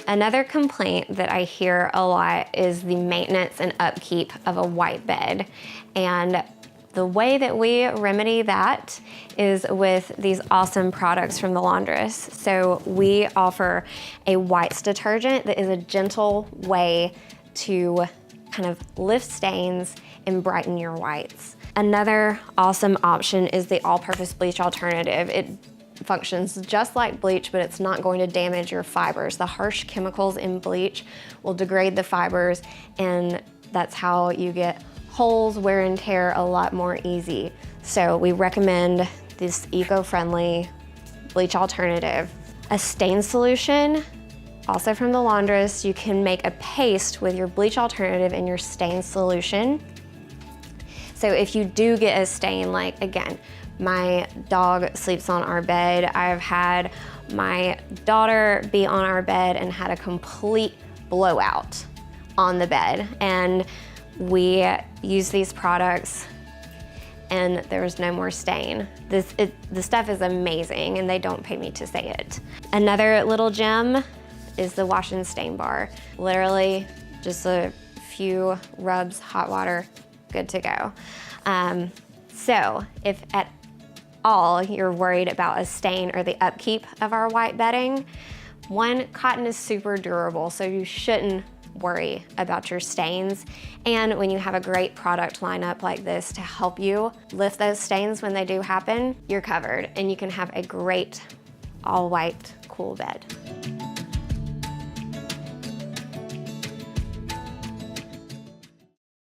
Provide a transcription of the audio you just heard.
Another complaint that I hear a lot is the maintenance and upkeep of a white bed. And the way that we remedy that is with these awesome products from the laundress. So we offer a whites detergent that is a gentle way to kind of lift stains and brighten your whites. Another awesome option is the all-purpose bleach alternative. It functions just like bleach, but it's not going to damage your fibers. The harsh chemicals in bleach will degrade the fibers, and that's how you get holes, wear and tear a lot more easy. So we recommend this eco-friendly bleach alternative. A stain solution, also from the laundress, you can make a paste with your bleach alternative and your stain solution. So if you do get a stain, like again, my dog sleeps on our bed. I've had my daughter be on our bed and had a complete blowout on the bed. And we use these products and there was no more stain. The stuff is amazing and they don't pay me to say it. Another little gem is the wash and stain bar. Literally just a few rubs, hot water, good to go. So if at all you're worried about a stain or the upkeep of our white bedding, one, cotton is super durable, so you shouldn't worry about your stains. And when you have a great product lineup like this to help you lift those stains when they do happen, you're covered and you can have a great all white cool bed.